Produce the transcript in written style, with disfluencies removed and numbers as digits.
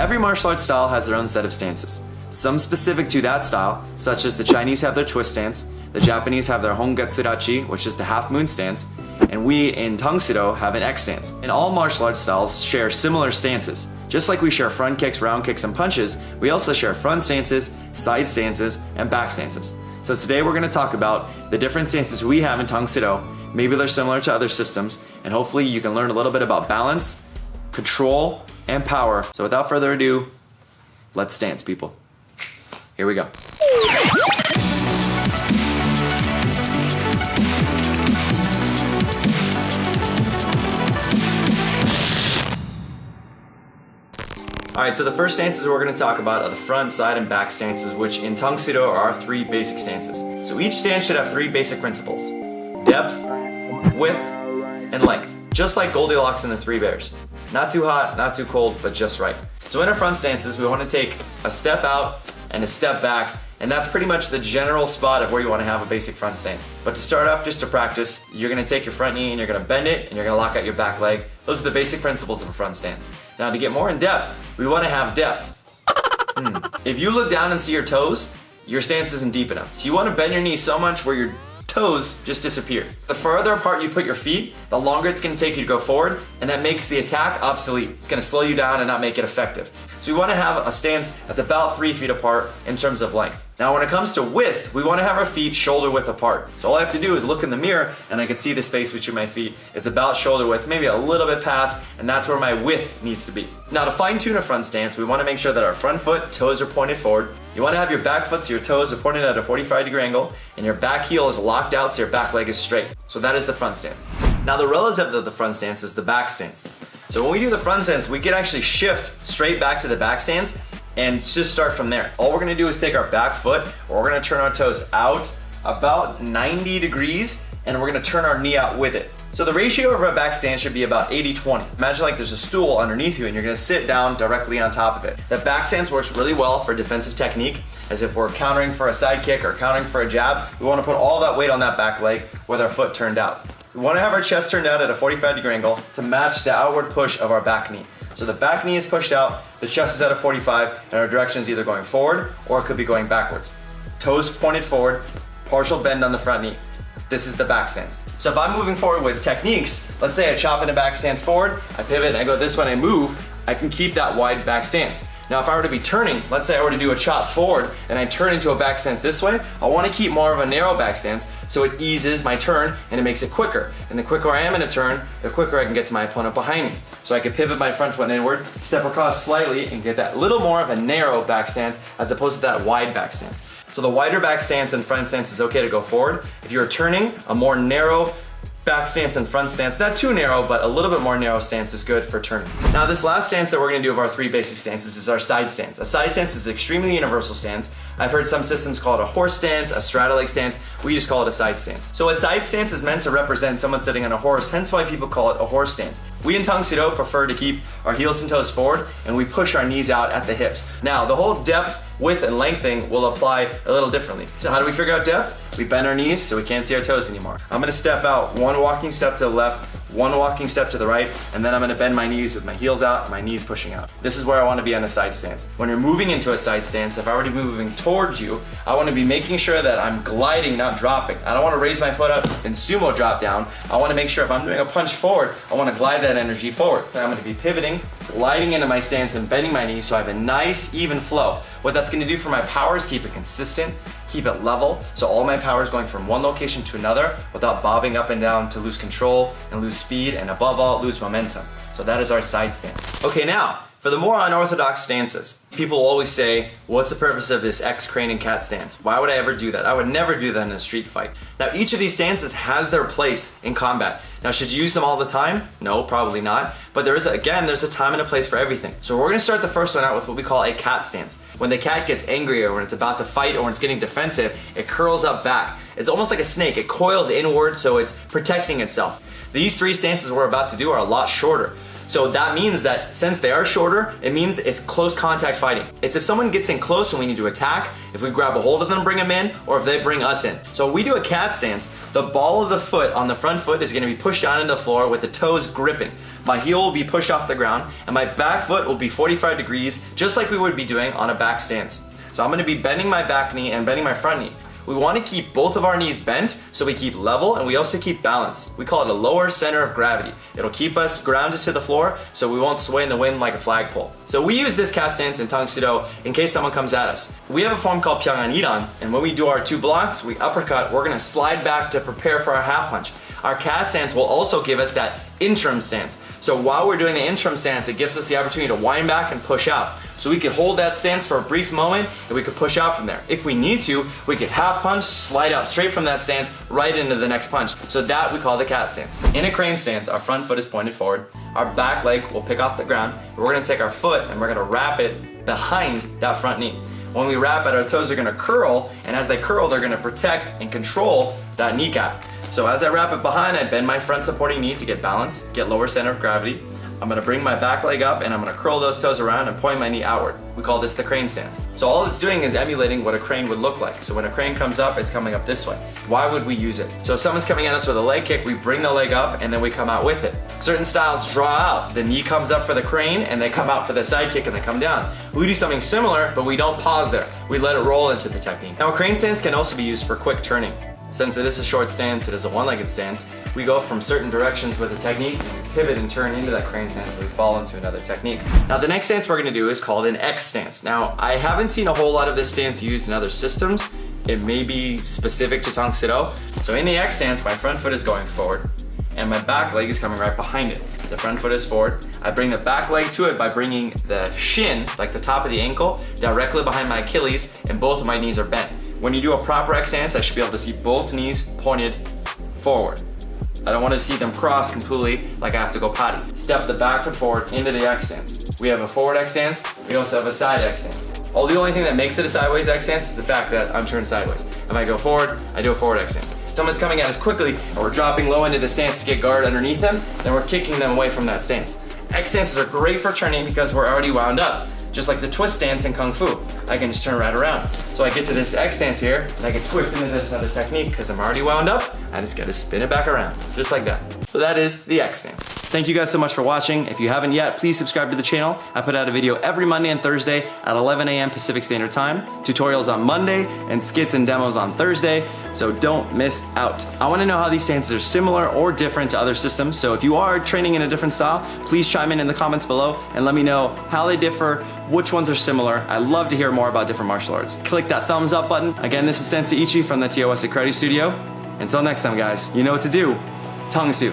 Every martial arts style has their own set of stances. Some specific to that style, such as the Chinese have their twist stance, the Japanese have their Hongetsu, which is the half moon stance, and we in Tang Soo have an X stance. And all martial arts styles share similar stances. Just like we share front kicks, round kicks, and punches, we also share front stances, side stances, and back stances. So today we're going to talk about the different stances we have in Tang Soo. Maybe they're similar to other systems, and hopefully you can learn a little bit about balance, control, and power. So without further ado, let's dance, people. Here we go. Alright, so the first stances we're going to talk about are the front, side, and back stances, which in Tang Soo are our three basic stances. So each stance should have three basic principles: depth, width, and length. Just like Goldilocks and the Three Bears. Not too hot, not too cold, but just right. So in our front stances, we want to take a step out and a step back, and that's pretty much the general spot of where you want to have a basic front stance. But to start off, just to practice, you're going to take your front knee and you're going to bend it and you're going to lock out your back leg. Those are the basic principles of a front stance. Now to get more in depth, we want to have depth. If you look down and see your toes, your stance isn't deep enough. So you want to bend your knee so much where your toes just disappear. The further apart you put your feet, the longer it's going to take you to go forward, and that makes the attack obsolete. It's going to slow you down and not make it effective. So we want to have a stance that's about 3 feet apart in terms of length. Now when it comes to width, we want to have our feet shoulder width apart. So all I have to do is look in the mirror and I can see the space between my feet. It's about shoulder width, maybe a little bit past, and that's where my width needs to be. Now to fine tune a front stance, we want to make sure that our front foot, toes are pointed forward. You want to have your back foot so your toes are pointed at a 45-degree angle, and your back heel is locked out so your back leg is straight. So that is the front stance. Now the relative of the front stance is the back stance. So when we do the front stance, we can actually shift straight back to the back stance and just start from there. All we're gonna do is take our back foot, or we're gonna turn our toes out about 90 degrees, and we're gonna turn our knee out with it. So the ratio of our back stance should be about 80-20. Imagine like there's a stool underneath you and you're gonna sit down directly on top of it. The back stance works really well for defensive technique, as if we're countering for a side kick or countering for a jab, we wanna put all that weight on that back leg with our foot turned out. We wanna have our chest turned out at a 45-degree angle to match the outward push of our back knee. So the back knee is pushed out, the chest is at a 45, and our direction is either going forward or it could be going backwards. Toes pointed forward, partial bend on the front knee. This is the back stance. So if I'm moving forward with techniques, let's say I chop in a back stance forward, I pivot and I go this way and I move, I can keep that wide back stance. Now if I were to be turning, let's say I were to do a chop forward and I turn into a back stance this way, I want to keep more of a narrow back stance so it eases my turn and it makes it quicker. And the quicker I am in a turn, the quicker I can get to my opponent behind me. So I can pivot my front foot inward, step across slightly, and get that little more of a narrow back stance as opposed to that wide back stance. So the wider back stance and front stance is okay to go forward. If you're turning, a more narrow back stance and front stance, not too narrow, but a little bit more narrow stance is good for turning. Now this last stance that we're gonna do of our three basic stances is our side stance. A side stance is an extremely universal stance. I've heard some systems call it a horse stance, a straddle leg stance. We just call it a side stance. So a side stance is meant to represent someone sitting on a horse, hence why people call it a horse stance. We in Tang Soo prefer to keep our heels and toes forward and we push our knees out at the hips. Now the whole depth, width, and length thing will apply a little differently. So how do we figure out depth? We bend our knees so we can't see our toes anymore. I'm gonna step out one walking step to the left, one walking step to the right, and then I'm gonna bend my knees with my heels out and my knees pushing out. This is where I wanna be on a side stance. When you're moving into a side stance, if I were to be moving towards you, I wanna be making sure that I'm gliding, not dropping. I don't wanna raise my foot up and sumo drop down. I wanna make sure if I'm doing a punch forward, I wanna glide that energy forward. Then I'm gonna be pivoting, gliding into my stance and bending my knees so I have a nice, even flow. What that's gonna do for my power is keep it consistent, keep it level, so all my power is going from one location to another without bobbing up and down to lose control and lose speed, and above all, lose momentum. So that is our side stance. Okay, now, for the more unorthodox stances, people always say, what's the purpose of this X crane and cat stance? Why would I ever do that? I would never do that in a street fight. Now, each of these stances has their place in combat. Now, should you use them all the time? No, probably not. But there's a time and a place for everything. So we're gonna start the first one out with what we call a cat stance. When the cat gets angry or when it's about to fight or when it's getting defensive, it curls up back. It's almost like a snake. It coils inward so it's protecting itself. These three stances we're about to do are a lot shorter. So that means that since they are shorter, it means it's close contact fighting. It's if someone gets in close and we need to attack, if we grab a hold of them, bring them in, or if they bring us in. So when we do a cat stance, the ball of the foot on the front foot is going to be pushed down into the floor with the toes gripping. My heel will be pushed off the ground, and my back foot will be 45 degrees, just like we would be doing on a back stance. So I'm going to be bending my back knee and bending my front knee. We want to keep both of our knees bent so we keep level and we also keep balance. We call it a lower center of gravity. It'll keep us grounded to the floor so we won't sway in the wind like a flagpole. So we use this cat stance in Tang Soo in case someone comes at us. We have a form called Pyongan Iran, and when we do our 2 blocks, we uppercut, we're going to slide back to prepare for our half punch. Our cat stance will also give us that interim stance. So while we're doing the interim stance, it gives us the opportunity to wind back and push out. So we could hold that stance for a brief moment and we could push out from there. If we need to, we could half punch, slide out straight from that stance right into the next punch. So that we call the cat stance. In a crane stance, our front foot is pointed forward. Our back leg will pick off the ground. We're gonna take our foot and we're gonna wrap it behind that front knee. When we wrap it, our toes are gonna curl, and as they curl, they're gonna protect and control that kneecap. So as I wrap it behind, I bend my front supporting knee to get balance, get lower center of gravity. I'm gonna bring my back leg up and I'm gonna curl those toes around and point my knee outward. We call this the crane stance. So all it's doing is emulating what a crane would look like. So when a crane comes up, it's coming up this way. Why would we use it? So if someone's coming at us with a leg kick, we bring the leg up and then we come out with it. Certain styles draw out. The knee comes up for the crane and they come out for the side kick and they come down. We do something similar, but we don't pause there. We let it roll into the technique. Now a crane stance can also be used for quick turning. Since it is a short stance, it is a one-legged stance, we go from certain directions with a technique and we pivot and turn into that crane stance so we fall into another technique. Now the next stance we're gonna do is called an X stance. Now I haven't seen a whole lot of this stance used in other systems. It may be specific to Tang Soo. So in the X stance, my front foot is going forward and my back leg is coming right behind it. The front foot is forward. I bring the back leg to it by bringing the shin, like the top of the ankle, directly behind my Achilles, and both of my knees are bent. When you do a proper X stance, I should be able to see both knees pointed forward. I don't want to see them cross completely like I have to go potty. Step the back foot forward into the X stance. We have a forward X stance, we also have a side X stance. The only thing that makes it a sideways X stance is the fact that I'm turned sideways. If I go forward, I do a forward X stance. If someone's coming at us quickly and we're dropping low into the stance to get guard underneath them, then we're kicking them away from that stance. X stances are great for turning because we're already wound up. Just like the twist stance in Kung Fu. I can just turn right around. So I get to this X stance here, and I can twist into this other technique because I'm already wound up. I just gotta spin it back around, just like that. So that is the X stance. Thank you guys so much for watching. If you haven't yet, please subscribe to the channel. I put out a video every Monday and Thursday at 11 a.m. Pacific Standard Time. Tutorials on Monday and skits and demos on Thursday, so don't miss out. I wanna know how these stances are similar or different to other systems, so if you are training in a different style, please chime in the comments below and let me know how they differ, which ones are similar. I love to hear more about different martial arts. Click that thumbs up button. Again, this is Sensei Ichi from the TOS Karate Studio. Until next time, guys, you know what to do. Tang Soo.